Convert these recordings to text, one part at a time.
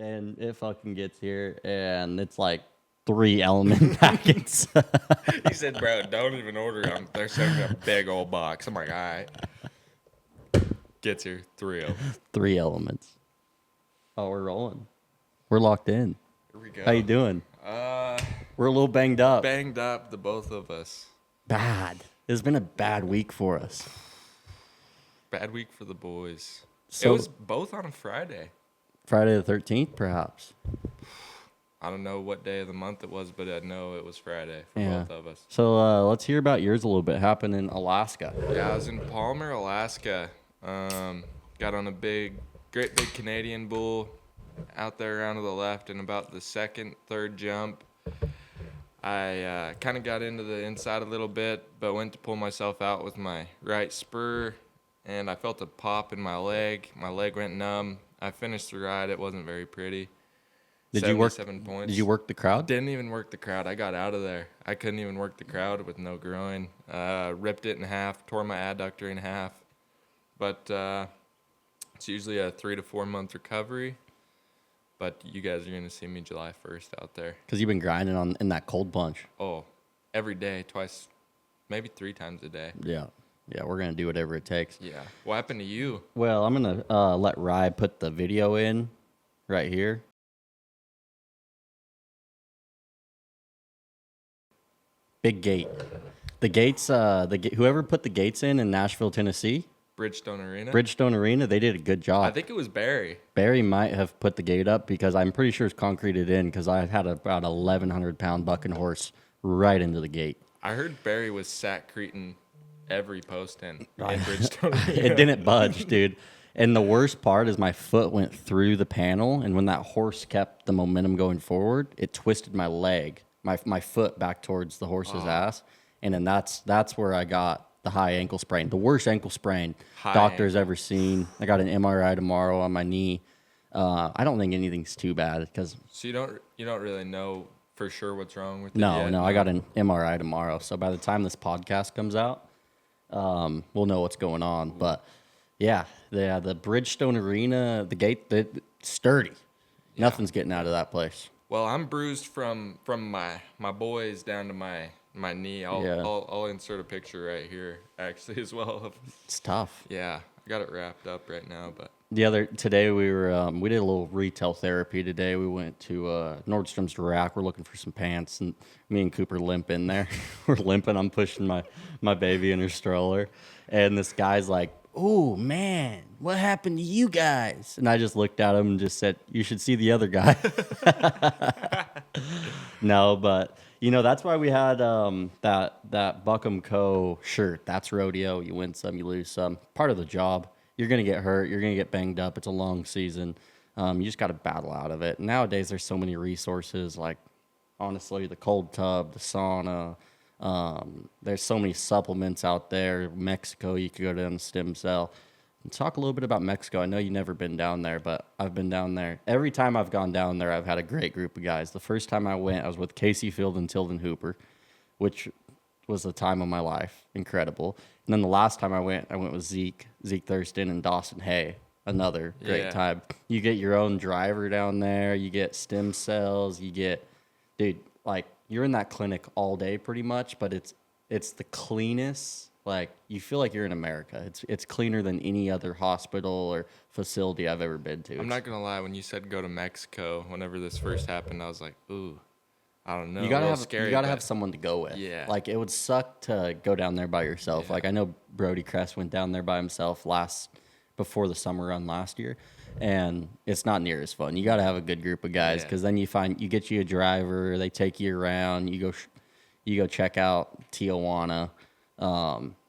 and it fucking gets here, and it's like 3 element packets. He said, bro, don't even order them. They're sending a big old box. I'm like, all right. Gets here, 3 of them. 3 elements. Oh, we're rolling. We're locked in. Here we go. How you doing? We're a little banged up. Banged up, the both of us. Bad. It's been a bad week for us. Bad week for the boys. So, it was both on a Friday. Friday the 13th, perhaps. I don't know what day of the month it was, but I know it was Friday for both of us. So let's hear about yours a little bit. Happened in Alaska. Yeah, I was in Palmer, Alaska. Got on a great big Canadian bull out there around to the left, and about the second, third jump, I kind of got into the inside a little bit, but went to pull myself out with my right spur, and I felt a pop in my leg. My leg went numb. I finished the ride. It wasn't very pretty. Did you work? 77 points. Did you work the crowd? Didn't even work the crowd. I got out of there. I couldn't even work the crowd with no groin. Ripped it in half, tore my adductor in half. But it's usually a 3 to 4 month recovery. But you guys are going to see me July 1st out there. Because you've been grinding in that cold plunge. Oh, every day, twice, maybe 3 times a day. Yeah. Yeah, we're going to do whatever it takes. Yeah. What happened to you? Well, I'm going to let Rye put the video in right here. Big gate. The gates, whoever put the gates in Nashville, Tennessee. Bridgestone Arena, they did a good job. I think it was Barry. Barry might have put the gate up because I'm pretty sure it's concreted in because I had about 1,100-pound bucking horse right into the gate. I heard Barry was sack-creting every post in Bridgestone Arena. It didn't budge, dude. And the worst part is my foot went through the panel, and when that horse kept the momentum going forward, it twisted my leg, my foot back towards the horse's ass, and then that's where I got the high ankle sprain, the worst ankle sprain doctor's ever seen. I got an MRI tomorrow on my knee. I don't think anything's too bad because. So you don't really know for sure what's wrong with it No, yet? I got an MRI tomorrow. So by the time this podcast comes out, we'll know what's going on. But yeah, the Bridgestone Arena, the gate, it's sturdy. Yeah. Nothing's getting out of that place. Well, I'm bruised from my boys down to my knee. I'll insert a picture right here actually as well. It's tough. Yeah, I got it wrapped up right now, but today we did a little retail therapy today. We went to Nordstrom's Rack. We're looking for some pants, and me and Cooper limp in there. We're limping. I'm pushing my baby in her stroller, and this guy's like, "Oh man, what happened to you guys?" And I just looked at him and just said, "You should see the other guy." No, but that's why we had that Buckham Co. shirt. That's rodeo. You win some, you lose some. Part of the job. You're gonna get hurt. You're gonna get banged up. It's a long season. You just got to battle out of it. Nowadays, there's so many resources. Like honestly, the cold tub, the sauna. There's so many supplements out there. Mexico, you could go down to stem cell. And talk a little bit about Mexico. I know you've never been down there, but I've been down there. Every time I've gone down there, I've had a great group of guys. The first time I went, I was with Casey Field and Tilden Hooper, which was the time of my life. Incredible. And then the last time I went with Zeke Thurston and Dawson Hay. Another great time. You get your own driver down there. You get stem cells. Dude, like, you're in that clinic all day pretty much, but it's the cleanest. Like, you feel like you're in America. It's cleaner than any other hospital or facility I've ever been to. I'm not going to lie. When you said go to Mexico, whenever this first happened, I was like, ooh, I don't know. You gotta have someone to go with. Yeah. Like, it would suck to go down there by yourself. Yeah. Like, I know Brody Kress went down there by himself before the summer run last year, and it's not near as fun. You got to have a good group of guys because then you get you a driver. They take you around. You go check out Tijuana.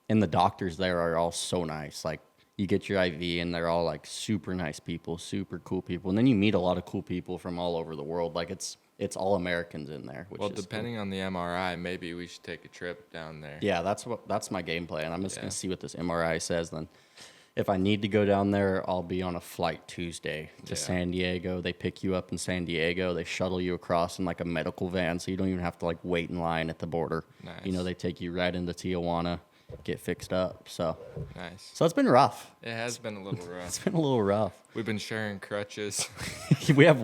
And the doctors there are all so nice. Like, you get your IV, and they're all, like, super nice people, super cool people. And then you meet a lot of cool people from all over the world. Like, it's all Americans in there. Well, depending on the MRI, maybe we should take a trip down there. Yeah, that's my game plan. I'm just going to see what this MRI says. Then if I need to go down there, I'll be on a flight Tuesday to San Diego. They pick you up in San Diego. They shuttle you across in, like, a medical van, so you don't even have to, like, wait in line at the border. Nice. They take you right into Tijuana. get fixed up. So Nice. it's been rough. It has been a little It's rough. been a little rough. We've been sharing crutches. we have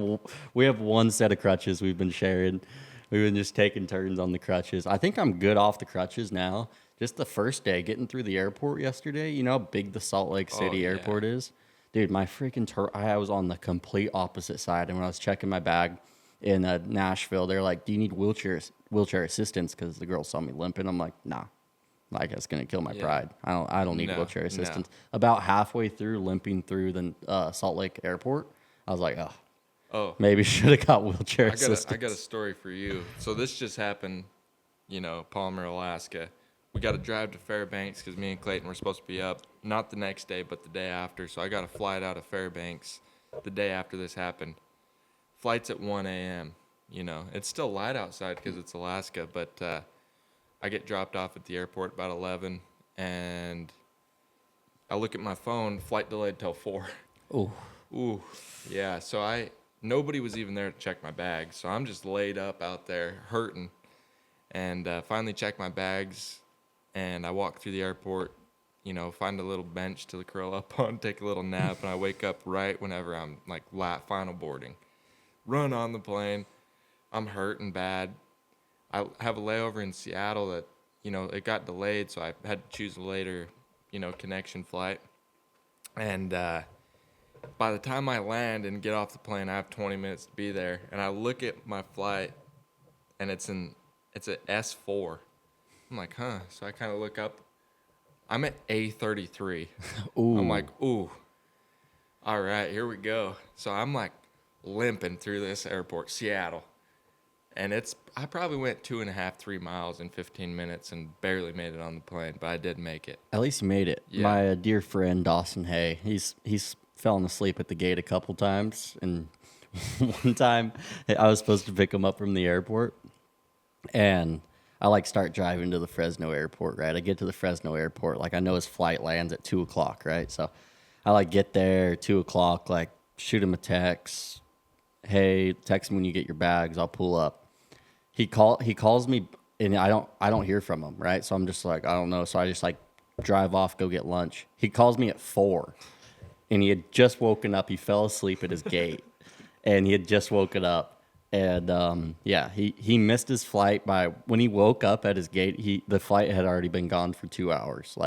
one set of crutches we've been sharing. We've been just taking turns on the crutches. I think I'm good off the crutches now. Just the first day getting through the airport yesterday, you know how big the Salt Lake City yeah. airport is? Dude, my freaking I was on the complete opposite side. And when I was checking my bag in Nashville, they're like, "Do you need wheelchair assistance?" Because the girl saw me limping. I'm like, "Nah, like it's gonna kill my pride. I don't need No, wheelchair no. assistance." About halfway through limping through the Salt Lake airport, I was like, Oh, maybe should have got wheelchair I assistance. got a story for you. So this just happened, Palmer, Alaska. We got to drive to Fairbanks because me and Clayton were supposed to be up, not the next day, but the day after. So I got a flight out of Fairbanks the day after this happened. Flight's at 1 a.m. It's still light outside because it's Alaska, but I get dropped off at the airport about 11, and I look at my phone, flight delayed till 4. Oh, Ooh, yeah. So nobody was even there to check my bags. So I'm just laid up out there hurting, and finally check my bags, and I walk through the airport, find a little bench to curl up on, take a little nap, and I wake up right whenever I'm like final boarding. Run on the plane. I'm hurting bad. I have a layover in Seattle that, it got delayed, so I had to choose a later, connection flight. And by the time I land and get off the plane, I have 20 minutes to be there. And I look at my flight, and it's an S4. I'm like, huh. So I kind of look up. I'm at A33. ooh. I'm like, ooh. All right, here we go. So I'm like limping through this airport, Seattle. And I probably went 2.5, 3 miles in 15 minutes and barely made it on the plane, but I did make it. At least you made it. Yeah. My dear friend Dawson Hay, he's fallen asleep at the gate a couple times, and one time I was supposed to pick him up from the airport, and I start driving to the Fresno airport. Right, I get to the Fresno airport, I know his flight lands at 2:00. Right, so I get there 2:00, shoot him a text. Hey, text me when you get your bags. I'll pull up. He calls me, and I don't hear from him, right? So I'm just like, I don't know. So I just drive off, go get lunch. He calls me at 4, and he had just woken up. He fell asleep at his gate, and he had just woken up. And he missed his flight by when he woke up at his gate. The flight had already been gone for 2 hours.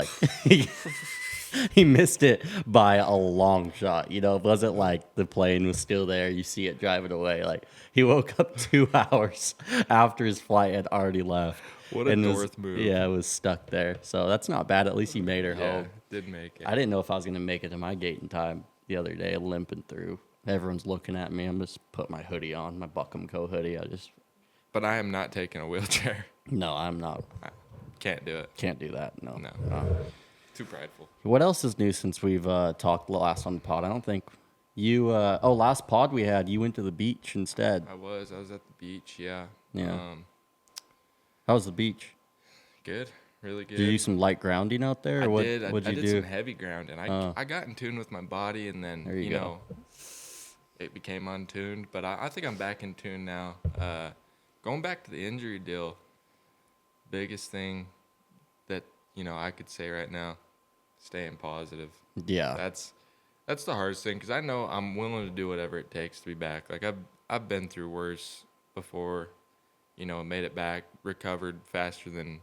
He missed it by a long shot. It wasn't like the plane was still there. You see it driving away. He woke up 2 hours after his flight had already left. What a North move. Yeah, it was stuck there. So that's not bad. At least he made her Yeah, home. did make it. I didn't know if I was going to make it to my gate in time the other day, limping through. Everyone's looking at me. I'm just put my hoodie on, my Buckham Co. hoodie. But I am not taking a wheelchair. No, I'm not. I can't do it. Can't do that. No. No. Too prideful. What else is new since we've talked last on the pod? I don't think you. Last pod we had, you went to the beach instead. I was at the beach. Yeah. Yeah. How was the beach? Good. Really good. Did you do some light grounding out there? Or I what, did. What'd I you did do? some heavy grounding. I got in tune with my body, and then There you go. it became untuned. But I think I'm back in tune now. Going back to the injury deal, biggest thing that I could say right now, staying positive. Yeah. That's the hardest thing, because I know I'm willing to do whatever it takes to be back. I've been through worse before, made it back, recovered faster than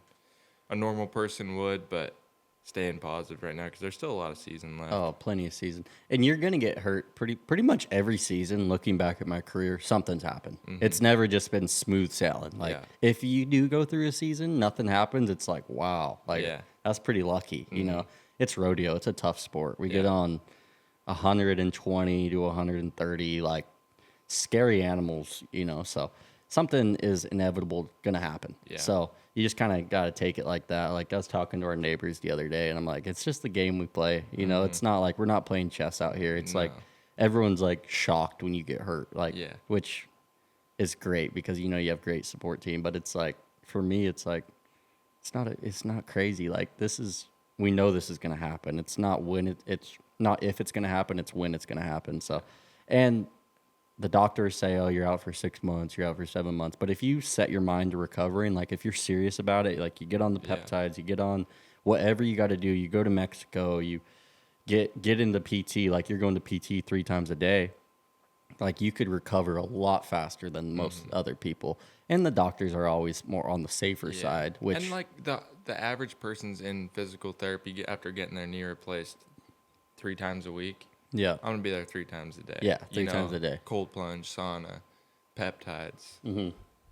a normal person would, but staying positive right now because there's still a lot of season left. Oh, plenty of season. And you're going to get hurt pretty much every season. Looking back at my career, something's happened. Mm-hmm. It's never just been smooth sailing. If you do go through a season, nothing happens, it's like, wow. That's pretty lucky. Mm-hmm. It's rodeo. It's a tough sport. We get on 120 to 130, scary animals, so something is inevitable going to happen. Yeah. So you just kind of got to take it like that. I was talking to our neighbors the other day, and I'm like, it's just the game we play. It's not like we're not playing chess out here. It's No. everyone's shocked when you get hurt, Yeah. which is great because you have a great support team. But it's for me, it's not crazy. We know this is going to happen. It's not when it's not if it's going to happen. It's when it's going to happen. So, and the doctors say, oh, you're out for 6 months, you're out for 7 months. But if you set your mind to recovering, if you're serious about it, you get on the Yeah. peptides, you get on whatever you got to do, you go to Mexico, you get into PT, like you're going to PT 3 times a day. Like you could recover a lot faster than most other people. And the doctors are always more on the safer side, which and like the average person's in physical therapy after getting their knee replaced 3 times a week. yeah. I'm gonna be there 3 times a day. Yeah, 3 times a day. Cold plunge, sauna, peptides.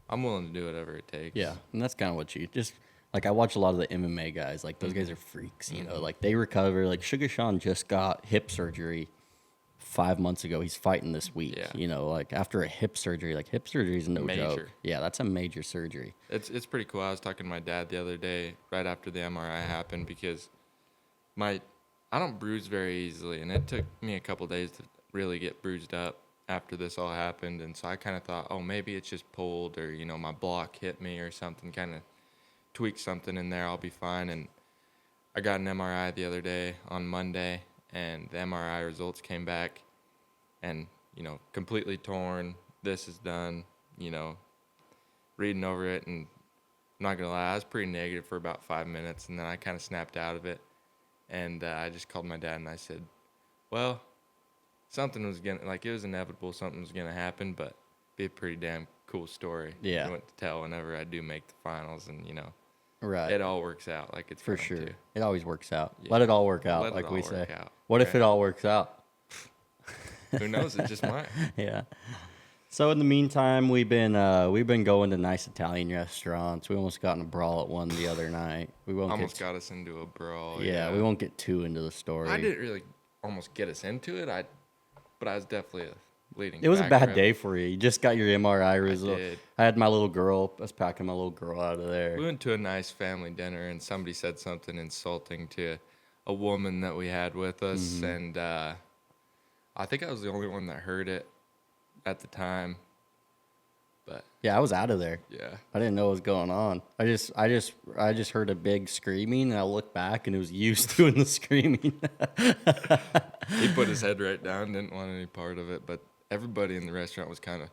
I'm willing to do whatever it takes. Yeah, and that's kind of what you just like. I watch a lot of the MMA guys. Like those guys are freaks, you know. Like they recover. Like Sugar Sean just got hip surgery 5 months ago. He's fighting this week. Yeah. You know, like after a hip surgery. Like hip surgery is no Major. joke. Yeah, that's a major surgery. It's pretty cool. I was talking to my dad the other day right after the MRI happened because I don't bruise very easily, and it took me a couple days to really get bruised up after this all happened. And so I kind of thought, oh, maybe it's just pulled, or my block hit me or something, kind of tweak something in there, I'll be fine. And I got an MRI the other day on Monday, and the MRI results came back and, completely torn. This is done, reading over it. And I'm not going to lie, I was pretty negative for about 5 minutes, and then I kind of snapped out of it. And I just called my dad and I said, well, something was it was inevitable, something was going to happen, but be a pretty damn cool story. Yeah. To tell whenever I do make the finals, and, Right. it all works out like it's For going sure. to. It always works out. Yeah. Let it all work out, Let it like all we work say. out. What if Right. it all works out? Who knows? It just might. Yeah. So in the meantime, we've been going to nice Italian restaurants. We almost got in a brawl at one the other night. We won't Almost get got us into a brawl. yeah, we won't get too into the story. I didn't really almost get us into it. But I was definitely a leading. It was a factor bad of day it. for you. You just got your MRI result. did. I had my little girl. I was packing my little girl out of there. We went to a nice family dinner, and somebody said something insulting to a woman that we had with us, and I think I was the only one that heard it at the time. But Yeah, I was out of there. yeah, I didn't know what was going on. I just heard a big screaming, and I looked back, and it was you doing the screaming. he put his head right down, didn't want any part of it. But everybody in the restaurant was kind of,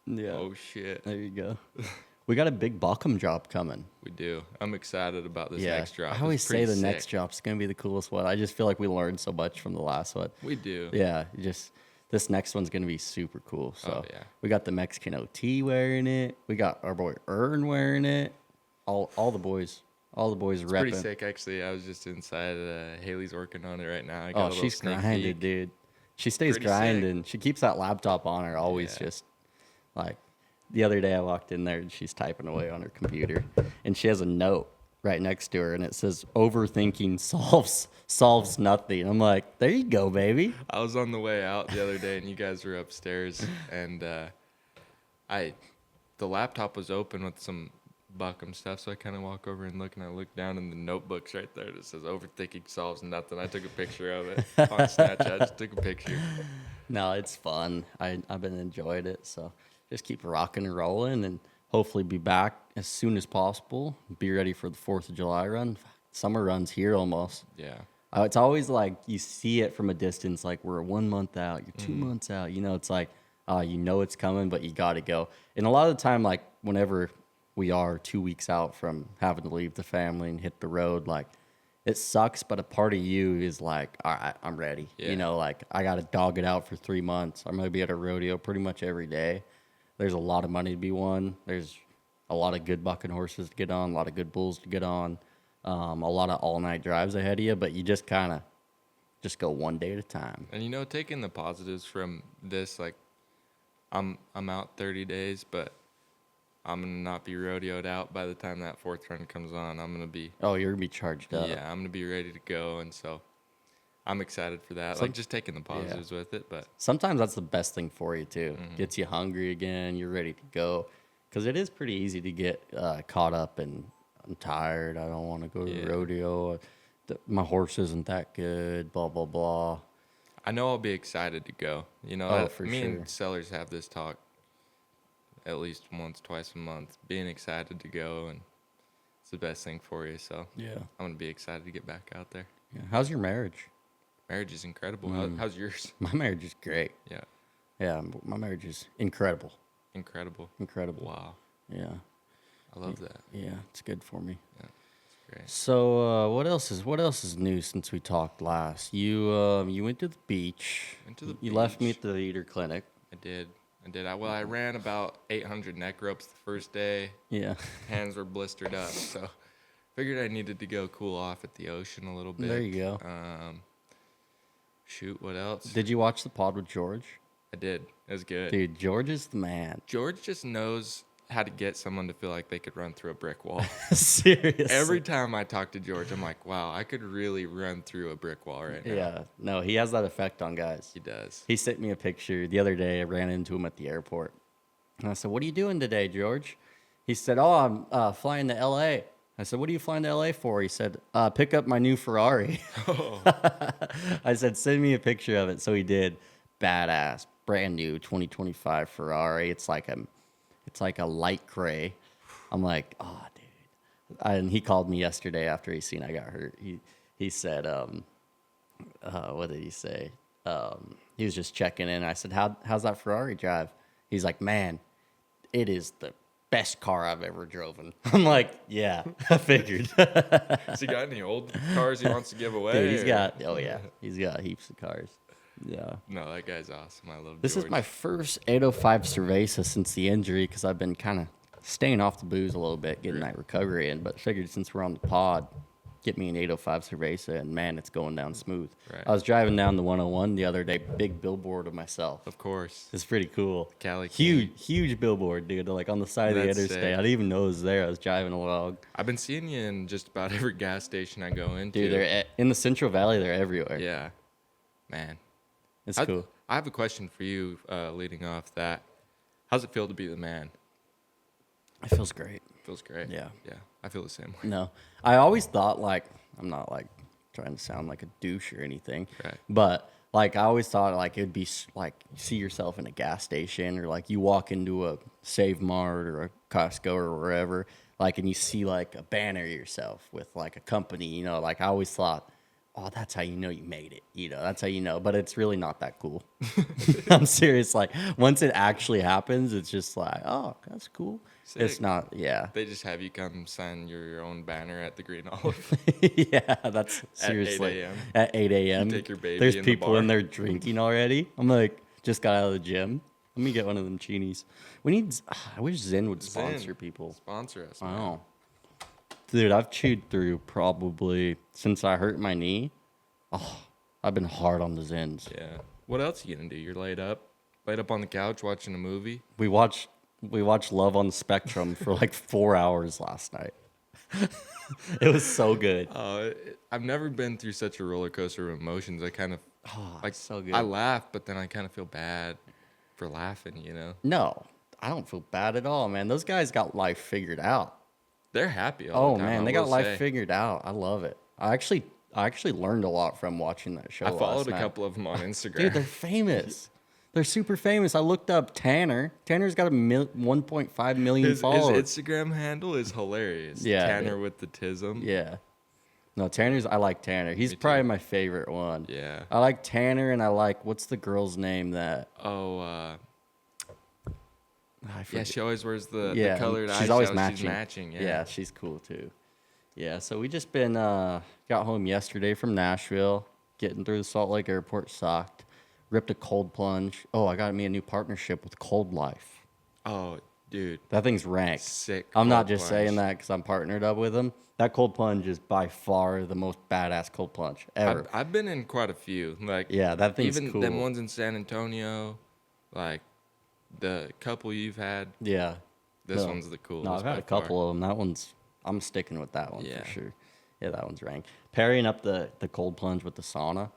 Yeah. oh shit. There you go. We got a big Buckham job coming. We do. I'm excited about this Yeah. next drop. I always It's say pretty the next sick. drop's gonna be the coolest one. I just feel like we learned so much from the last one. We do. Yeah, this next one's gonna be super cool. So Oh, yeah. we got the Mexican OT wearing it. We got our boy Ern wearing it. All the boys It's pretty repping. sick, actually. I was just inside. Haley's working on it right now. I got a Oh, little she's sneak grinding, peek. dude. She stays Pretty sick. grinding. She keeps that laptop on her, always Yeah. just like the other day I walked in there and she's typing away on her computer and she has a note right next to her and it says overthinking solves nothing. I'm like, there you go, baby. I was on the way out the other day, and you guys were upstairs, and the laptop was open with some Buckham stuff, so I kind of walk over and look, and I look down, and the notebook's right there. It says overthinking solves nothing. I took a picture of it on Snapchat. I just took a picture. No, it's fun. I've been enjoying it. So just keep rocking and rolling and hopefully be back as soon as possible. Be ready for the 4th of July run. Summer run's here almost. Yeah. It's always like you see it from a distance, like we're 1 month out, you're 2 months out. It's like, it's coming, but you got to go. And a lot of the time, like whenever we are 2 weeks out from having to leave the family and hit the road, like it sucks, but a part of you is like, all right, I'm ready. Yeah. Like I got to dog it out for 3 months. I'm going to be at a rodeo pretty much every day. There's a lot of money to be won. There's a lot of good bucking horses to get on, a lot of good bulls to get on, a lot of all-night drives ahead of you, but you just kind of just go one day at a time. And taking the positives from this, like I'm out 30 days, but I'm gonna not be rodeoed out by the time that 4th run comes on. I'm gonna be Oh, you're going to be charged up. I'm gonna be ready to go, and so I'm excited for that. Like just taking the positives with it, but Sometimes that's the best thing for you, too. Mm-hmm. Gets you hungry again. You're ready to go. Because it is pretty easy to get caught up and I'm tired. I don't want to go to the rodeo. My horse isn't that good, blah, blah, blah. I know I'll be excited to go. For me sure. and Sellers have this talk at least once, twice a month, being excited to go, and it's the best thing for you. So Yeah. I'm gonna be excited to get back out there. Yeah. How's your marriage? Marriage is incredible. How's yours? My marriage is great. Yeah, Yeah, my marriage is incredible. incredible. Incredible. Wow, Yeah. I love that. Yeah, it's good for me. Yeah, it's great. So what else is new since we talked last? You went to the beach. Went to the You left me beach. at the eater clinic. I did. I ran about 800 neck ropes the first day. Yeah. Hands were blistered up, so figured I needed to go cool off at the ocean a little bit. There you go. Shoot, what else? Did you watch the pod with George? I did. It was good. Dude, George is the man. George just knows how to get someone to feel like they could run through a brick wall. Seriously. Every time I talk to George, I'm like, wow, I could really run through a brick wall right now. Yeah. No, he has that effect on guys. He does. He sent me a picture the other day. I ran into him at the airport. And I said, "What are you doing today, George?" He said, "Oh, I'm flying to L.A." I said, "What are you flying to L.A. for?" He said, "Pick up my new Ferrari." Oh, I said, "Send me a picture of it." So he did. Badass, brand new 2025 Ferrari. It's like a light gray. I'm like, "Oh, dude." And he called me yesterday after he seen I got hurt. He said, what did he say? He was just checking in. I said, how's that Ferrari drive? He's like, "Man, it is the best car I've ever driven." I'm like, "Yeah, I figured." has he got any old cars he wants to give away? Dude, he's or- got heaps of cars. Yeah. No, that guy's awesome. I love This George. is my first 805 Cerveza since the injury because I've been kind of staying off the booze a little bit, getting that recovery in. But figured since we're on the pod, get me an 805 Cerveza, and man, it's going down smooth. Right. I was driving down the 101 the other day, big billboard of myself. Of course. It's pretty cool. Cali Huge billboard, dude. Like on the side of the That's interstate. sick. I didn't even know it was there. I was driving along. I've been seeing you in just about every gas station I go into. Dude, in the Central Valley. They're everywhere. Yeah. Man. It's cool. I have a question for you leading off that. How's it feel to be the man? It feels great. Feels great. Yeah. Yeah. I feel the same way. No, I always thought like I'm not like trying to sound like a douche or anything, Right. but like I always thought like it'd be like you see yourself in a gas station or like you walk into a Save Mart or a Costco or wherever, like and you see like a banner of yourself with like a company, you know, like I always thought, oh, that's how you know you made it, you know, that's how you know, but it's really not that cool. I'm serious. Like once it actually happens, it's just like, oh, that's cool. It's Sick. not, yeah. They just have you come sign your own banner at the Green Olive. Yeah, that's seriously 8 a.m.. At 8 a.m. You take your baby There's in the people in bar. there drinking already. I'm like, just got out of the gym. Let me get one of them cheenies. We need. I wish Zen would sponsor Zen. people. Sponsor us. Man. Wow, dude, I've chewed through probably since I hurt my knee. Oh, I've been hard on the Zens. Yeah. What else are you gonna do? You're laid up on the couch watching a movie. We watched Love on the Spectrum for like 4 hours last night. It was so good. I've never been through such a roller coaster of emotions. I kind of Oh, like so good. I laugh, but then I kind of feel bad for laughing. You know, No, I don't feel bad at all, man. Those guys got life figured out. they're happy all Oh the time. man, I they got will life say. figured out. I love it. I actually learned a lot from watching that show. I followed last a night. couple of them on Instagram. Dude, they're famous. They're super famous. I looked up Tanner. Tanner's got 1.5 million his followers. Instagram handle is hilarious. Yeah, Tanner dude. with the tism. Yeah. No, I like Tanner. He's Me too. probably my favorite one. Yeah. I like Tanner, and I like what's the girl's name that Oh, I yeah. forget. She always wears the Yeah, colored she's always eyeshadow. matching. She's matching. Yeah. Yeah, she's cool too. Yeah, so we just been got home yesterday from Nashville, getting through the Salt Lake Airport, socked, ripped a cold plunge. Oh, I got me a new partnership with Cold Life. Oh, dude. That thing's rank. Sick. I'm not cold just plunge. saying that because I'm partnered up with them. That cold plunge is by far the most badass cold plunge ever. I've been in quite a few. Like Yeah, that thing's even cool. them ones in San Antonio, like the couple you've had. Yeah. This No. one's the coolest. No, I've had by a couple far. of them. I'm sticking with that one Yeah. for sure. Yeah, that one's rank. Pairing up the cold plunge with the sauna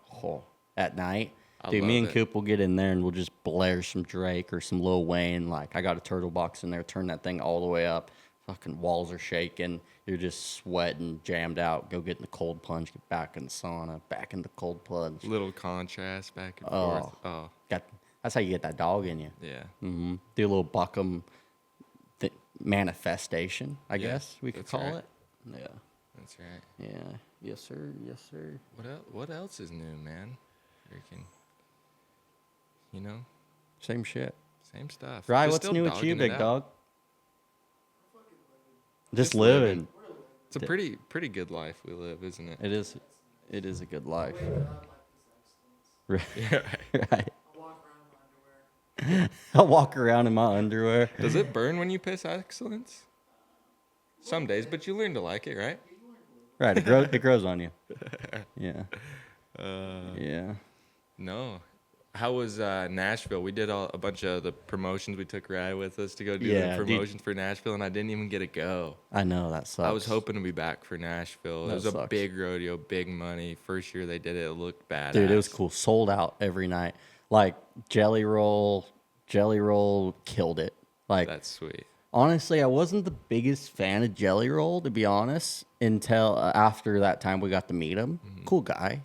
at night. I Dude, me love and it. Coop will get in there and we'll just blare some Drake or some Lil Wayne. Like, I got a turtle box in there, turn that thing all the way up. Fucking walls are shaking. You're just sweating, jammed out. Go get in the cold plunge, get back in the sauna, back in the cold plunge. Little contrast back and Oh. forth. Oh, That's how you get that dog in you. yeah. Do a little Buckham manifestation, I Yeah, guess we could that's call right. it. Yeah. That's right. Yeah. Yes, sir. Yes, sir. What else is new, man? Freaking, you know, Same shit. same stuff. Rye, Just what's still new with you, dogging it big out. dog? Just Just living. It's a pretty good life we live, isn't it? It is. It is a good life. Way to live my Right. piss excellence. Right. I'll walk around in my underwear. I'll walk around in my underwear. Does it burn when you piss excellence? Some days, but you learn to like it, right? Right. It grows on you. Yeah. Yeah. No. How was Nashville? We did a bunch of the promotions. We took Rye with us to go do Yeah, the dude. promotions for Nashville, and I didn't even get to go. I know that sucks. I was hoping to be back for Nashville. That It was a sucks. big rodeo, big money. First year they did it, it looked badass. Dude, it was cool. Sold out every night. Like Jelly Roll killed it. Like That's sweet. honestly, I wasn't the biggest fan of Jelly Roll, to be honest, until after that time we got to meet him. Cool guy,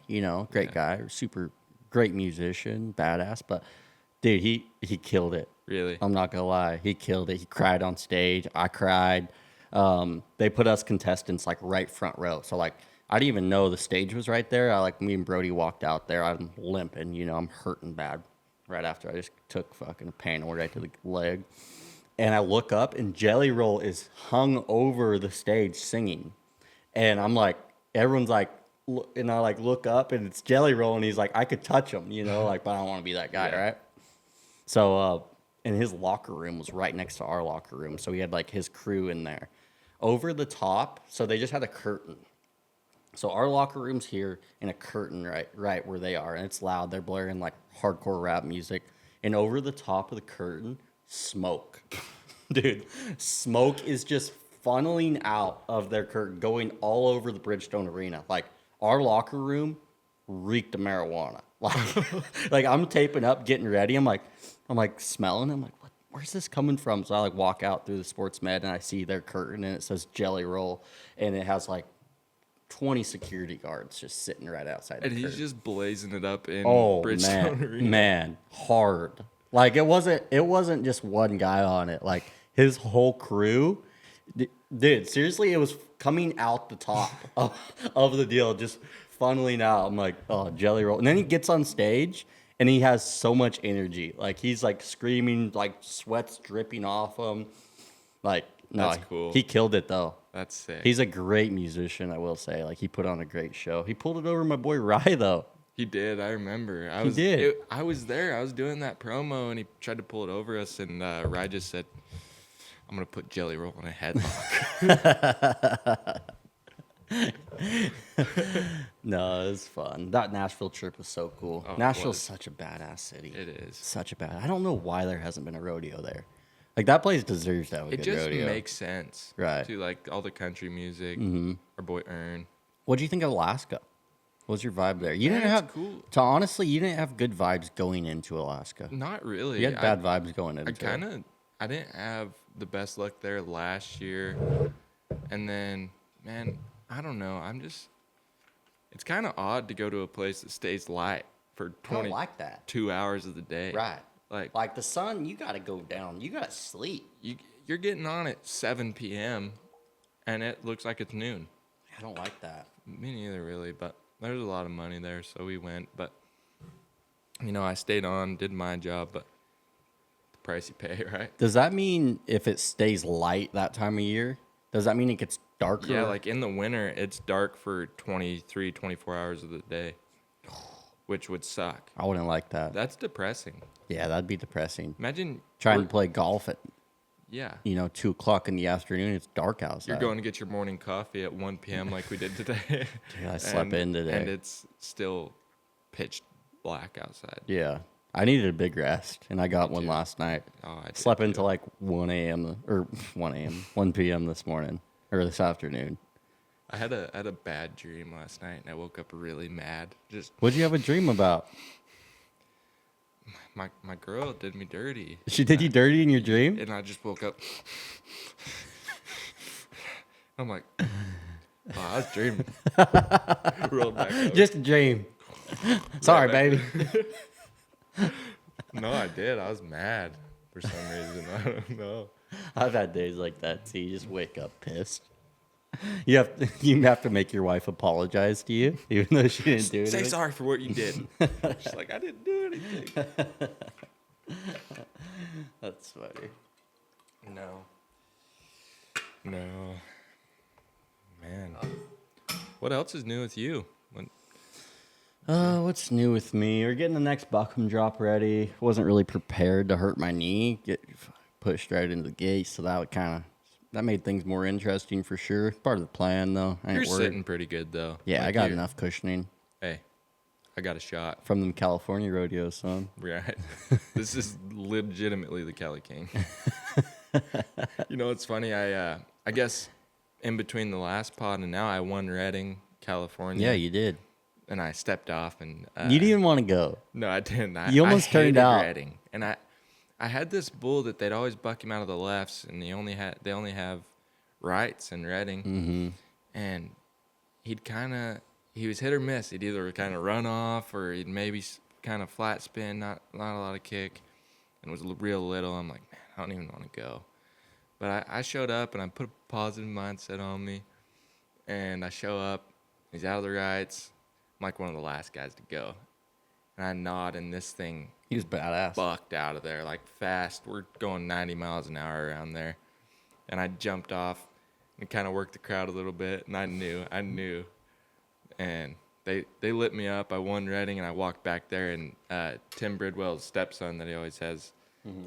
great guy, super great musician, badass. But dude, he killed it. Really? I'm not gonna lie, he killed it. He cried on stage. I cried. They put us contestants like right front row. So like I didn't even know the stage was right there. Me and Brody walked out there. I'm limping, I'm hurting bad. Right after I just took fucking a panel right to the leg. And I look up and Jelly Roll is hung over the stage singing. And I'm like, everyone's like, and I like look up and it's Jelly Roll and he's like, I could touch him, like, but I don't want to be that guy, Yeah. right? So, and his locker room was right next to our locker room. So he had like his crew in there. Over the top, so they just had a curtain. So our locker room's here and a curtain right where they are. And it's loud. They're blaring like hardcore rap music. And over the top of the curtain, smoke. Dude, smoke is just funneling out of their curtain, going all over the Bridgestone Arena. Like our locker room reeked of marijuana. Like I'm taping up, getting ready. I'm like smelling. I'm like, where's this coming from? So I like walk out through the sports med and I see their curtain and it says Jelly Roll and it has like 20 security guards just sitting right outside. And the he's curtain. just blazing it up in Oh Bridgestone Arena. man, hard. Like it wasn't just one guy on it. Like his whole crew, dude. Seriously, it was coming out the top of the deal, just funneling out. I'm like, oh, Jelly Roll. And then he gets on stage and he has so much energy. Like he's like screaming, like sweat's dripping off him. Like no, That's cool. He killed it though. That's sick. He's a great musician, I will say. Like he put on a great show. He pulled it over my boy Rye though. He did. I remember. He did. I was there. I was doing that promo, and he tried to pull it over us, and Rye just said, "I'm gonna put Jelly Roll in a headlock." No, it was fun. That Nashville trip was so cool. Oh, it Nashville's was. such a badass city. It is. Such a bad. I don't know why there hasn't been a rodeo there. Like that place deserves to have a It good just rodeo. makes sense. Right. To like all the country music. Our boy Ern. What do you think of Alaska? What was your vibe there? You Man, didn't it's have cool. to honestly, you didn't have good vibes going into Alaska. Not really. You had bad vibes going into I didn't have the best luck there last year. And then, man, I don't know. It's kind of odd to go to a place that stays light for I don't 22 like that. hours of the day. Right. Like the sun, you gotta go down. You gotta sleep. you're getting on at 7 p.m. and it looks like it's noon. I don't like that. Me neither, really, but there's a lot of money there, so we went. But, I stayed on, did my job, but the price you pay, right? Does that mean if it stays light that time of year, does that mean it gets darker? Yeah, like in the winter, it's dark for 23, 24 hours of the day, which would suck. I wouldn't like that. That's depressing. Yeah, that'd be depressing. Imagine Trying to play golf at, Yeah. 2:00 in the afternoon. It's dark outside. You're going to get your morning coffee at 1 p.m. like we did today. Dude, I slept in today. And it's still pitch black outside. Yeah. I needed a big rest, and I got one too. last night. Oh, I did Slept too. until like 1 a.m. or 1 p.m. this morning or this afternoon. I had a bad dream last night, and I woke up really mad. Just What'd you have a dream about? my girl did me dirty, She did you dirty in your dream? and I just woke up. I'm like, oh, I was dreaming. Rolled back over. Just a dream. Sorry, back. baby. No, I did. I was mad for some reason. I don't know. I've had days like that too. You just wake up pissed. You have to make your wife apologize to you, even though she didn't do Say anything. sorry for what you did. She's like, I didn't do anything. That's funny. No. No. Man. What else is new with you? What's new with me? We're getting the next Buckham drop ready. Wasn't really prepared to hurt my knee. Get pushed right into the gate, so that made things more interesting for sure. Part of the plan, though. I ain't You're worried. sitting pretty good, though. Yeah, Like, I got enough cushioning Hey, I got a shot. from them California rodeos, son. Right. This is legitimately the Cali King. You know, it's funny. I guess in between the last pod and now, I won Redding, California. Yeah, you did. And I stepped off and You didn't even want to go. No, I didn't. You almost I turned hated out. Redding. And I had this bull that they'd always buck him out of the lefts, and they only have rights in Redding. Mm-hmm. And he was hit or miss. He'd either kind of run off or he'd maybe kind of flat spin, not a lot of kick, and was real little. I'm like, man, I don't even want to go. But I showed up and I put a positive mindset on me, and I show up. He's out of the rights. I'm like one of the last guys to go, and I nod, and this thing He was badass. bucked out of there like fast. We're going 90 miles an hour around there, and I jumped off and kind of worked the crowd a little bit, and I knew, and they lit me up. I won Redding, and I walked back there, and Tim Bridwell's stepson that he always has,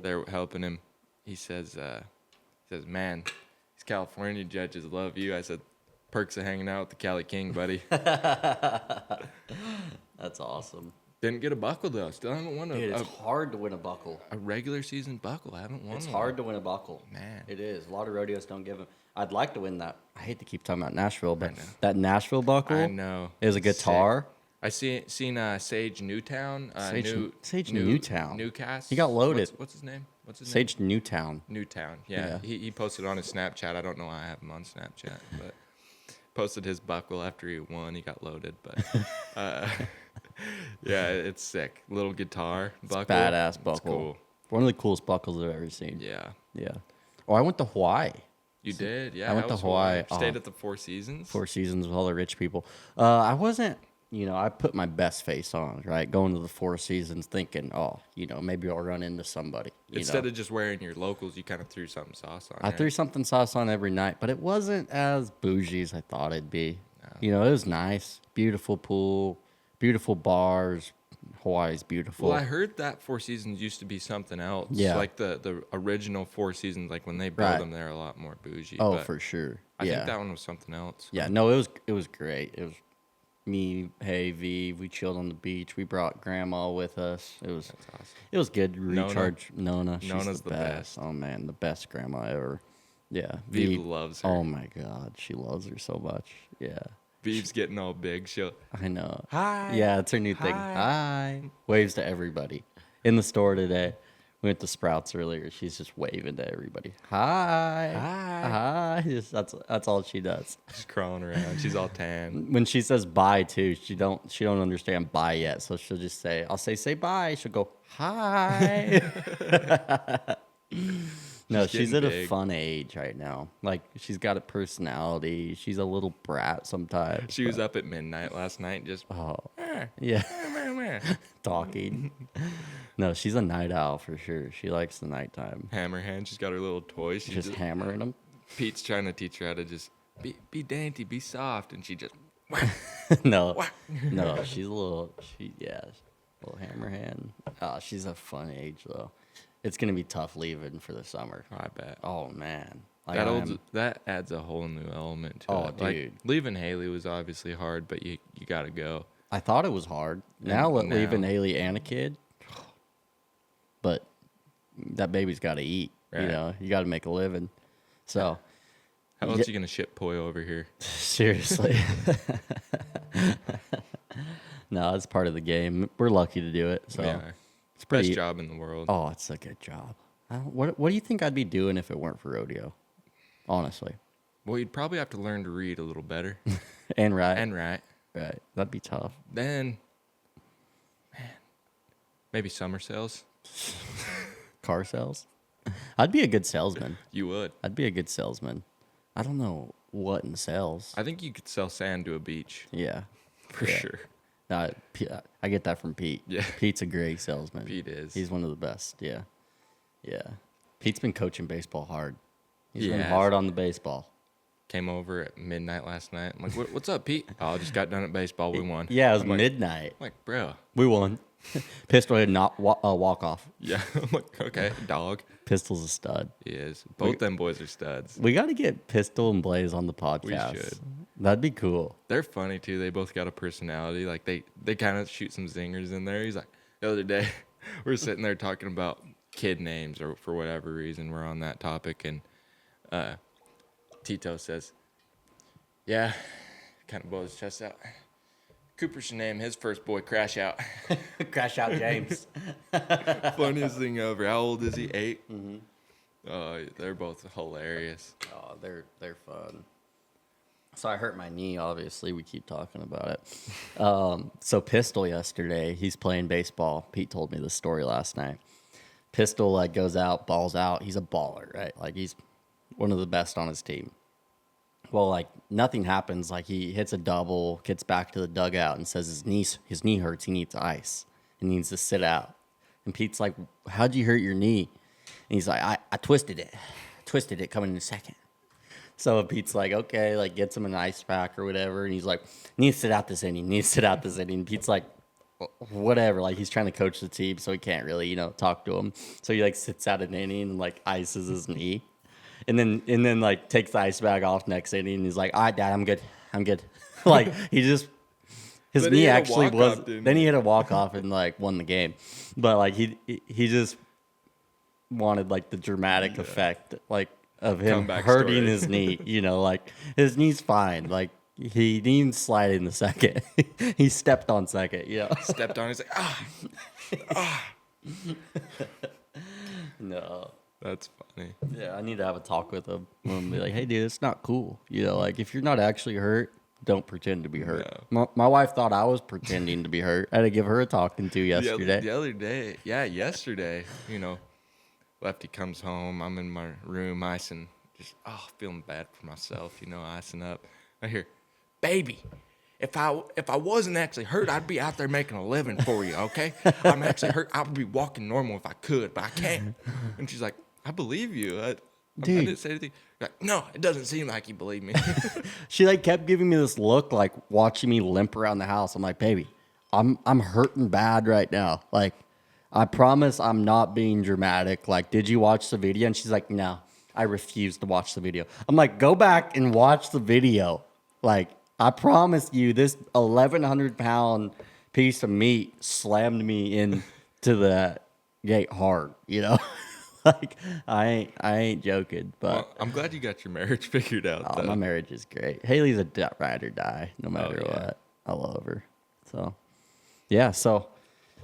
they're helping him. He says, man, these California judges love you. I said, perks of hanging out with the Cali King, buddy. That's awesome. Didn't get a buckle, though. Still haven't won Dude, it's hard to win a buckle. a regular season buckle. I haven't won It's one. hard to win a buckle. Man. It is. A lot of rodeos don't give them. I'd like to win that. I hate to keep talking about Nashville, but know. that Nashville buckle I know. is a guitar. I seen Sage Newtown. Sage Newtown. Newcast. He got loaded. What's his name? Sage Newtown. Newtown. Yeah. Yeah. He posted on his Snapchat. I don't know why I have him on Snapchat, but posted his buckle after he won. He got loaded, but yeah, it's sick. Little guitar buckle. Badass buckle. It's cool. One of the coolest buckles I've ever seen. Yeah. Yeah. Oh, I went to Hawaii. You did? Yeah. I went how to was Hawaii. Stayed Oh. at the Four Seasons? 4 Seasons with all the rich people. I wasn't, I put my best face on, right? Going to the 4 Seasons thinking, maybe I'll run into somebody. Instead of just wearing your locals, you kind of threw something sauce on. I threw something sauce on every night, but it wasn't as bougie as I thought it'd be. It was nice. Beautiful pool, beautiful bars. Hawaii's beautiful. Well, I heard that Four Seasons used to be something else. Yeah. Like the original Four Seasons, like when they built Right. them, they're a lot more bougie. Oh, but for sure. I yeah. think that one was something else. Yeah, no, it was great. It was me, V. We chilled on the beach. We brought grandma with us. That's awesome. It was good. Recharge Nona. She's Nona's the the best. Oh man, the best grandma ever. Yeah. Vive loves her. Oh my god, she loves her so much. Yeah. Vive's getting all big. She'll I know. Hi. Yeah, it's her new thing. Hi. Waves to everybody. In the store today. We went to Sprouts earlier. She's just waving to everybody. Hi. Hi. Just, that's all she does. just crawling around. She's all tan. When she says bye too, she don't understand bye yet. So she'll just say bye. She'll go, hi. No, she's getting at a big. fun age right now. Like she's got a personality. She's a little brat sometimes. She was up at midnight last night, just Yeah. Talking. No, she's a night owl for sure. She likes the nighttime. hammer hand. She's got her little toy. She Just hammering them. Pete's trying to teach her how to just be dainty, be soft, and she just No, she's a little hammer hand. Oh, she's a fun age though. It's gonna be tough leaving for the summer. I bet. Oh man, like, That adds a whole new element to Oh, it. Like, dude. leaving Haley was obviously hard, but you got to go. I thought it was hard. Now leaving now- Haley and a kid, but that baby's got to eat. Right. You got to make a living. So How else you gonna ship Poi over here? seriously, no, it's part of the game. We're lucky to do it. So Yeah. it's pretty. Best job in the world. Oh, it's a good job. What do you think I'd be doing if it weren't for rodeo? Honestly, Well, you'd probably have to learn to read a little better and right, and write. right, that'd be tough. Then, man, maybe summer sales. Car sales. I'd be a good salesman. You would. I'd be a good salesman. I don't know what in sales. I think you could sell sand to a beach Yeah, for Yeah. sure. I get that from Pete. Yeah. Pete's a great salesman. Pete is. He's one of the best. Yeah, yeah. Pete's been coaching baseball hard. He's He been has. hard on the baseball. came over at midnight last night. I'm like, what's up, Pete? Oh, I just got done at baseball. We won. Yeah, it was I'm like, midnight. I'm like, bro. We won. Pistol had not walk off. Yeah. I'm like, okay, dog. Pistol's a stud. He is. Both them boys are studs. We got to get Pistol and Blaze on the podcast. We should. That'd be cool. They're funny too. They both got a personality. Like they kind of shoot some zingers in there. He's like, the other day, we're sitting there talking about kid names or for whatever reason we're on that topic, and Tito says, "Yeah," kind of blows his chest out. Cooper should name his first boy Crash Out. Crash Out James. Funniest thing ever. How old is he? 8? Mm-hmm. They're both hilarious. Oh, they're fun. So I hurt my knee, obviously. We keep talking about it. So Pistol yesterday, he's playing baseball. Pete told me this story last night. Pistol like goes out, balls out. He's a baller, right? Like he's one of the best on his team. Well, like nothing happens. Like he hits a double, gets back to the dugout and says his knee hurts. He needs ice. He needs to sit out. And Pete's like, "How'd you hurt your knee?" And he's like, I twisted it. Twisted it coming in second. So Pete's like, okay, like gets him an ice pack or whatever. And he's like, need to sit out this inning. Need to sit out this inning. And Pete's like, whatever. Like he's trying to coach the team, so he can't really, talk to him. So he like sits out an inning and like ices his knee. And then like takes the ice bag off next inning. And he's like, all right, Dad, I'm good. Like he just, his knee actually was, then he hit a walk-off and like won the game. But like he just wanted like the dramatic effect, like, of him Comeback hurting story. his knee, like his knee's fine. Like he didn't slide in the second. He stepped on second, Stepped on. He's like, No. That's funny. Yeah, I need to have a talk with him and be like, hey, dude, it's not cool. Like if you're not actually hurt, don't pretend to be hurt. No. My wife thought I was pretending to be hurt. I had to give her a talking to yesterday. The other day, yesterday, Lefty comes home. I'm in my room icing, just feeling bad for myself, icing up. I hear, "Baby, if I wasn't actually hurt, I'd be out there making a living for you, okay? I'm actually hurt. I would be walking normal if I could, but I can't." And she's like, "I believe you. I didn't say anything." Like, "No, it doesn't seem like you believe me." She like kept giving me this look, like watching me limp around the house. I'm like, baby, I'm hurting bad right now. Like, I promise I'm not being dramatic. Like, did you watch the video? And she's like, no, I refuse to watch the video. I'm like, go back and watch the video. Like, I promise you, this 1,100-pound piece of meat slammed me into the gate hard, Like, I ain't joking, but Well, I'm glad you got your marriage figured out, though. my marriage is great. Haley's a ride or die, no matter yeah. what. I love her. So, yeah, so...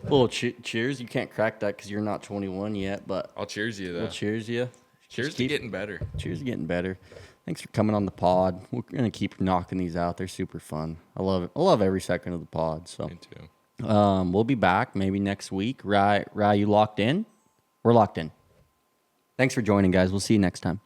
Little cheers. You can't crack that because you're not 21 yet, but I'll cheers you, though. we'll cheers you. Cheers to getting better. Cheers to getting better. Thanks for coming on the pod. We're gonna keep knocking these out. They're super fun. I love it. I love every second of the pod. So, Me too. we'll be back maybe next week. Rye, you locked in? We're locked in. Thanks for joining, guys. We'll see you next time.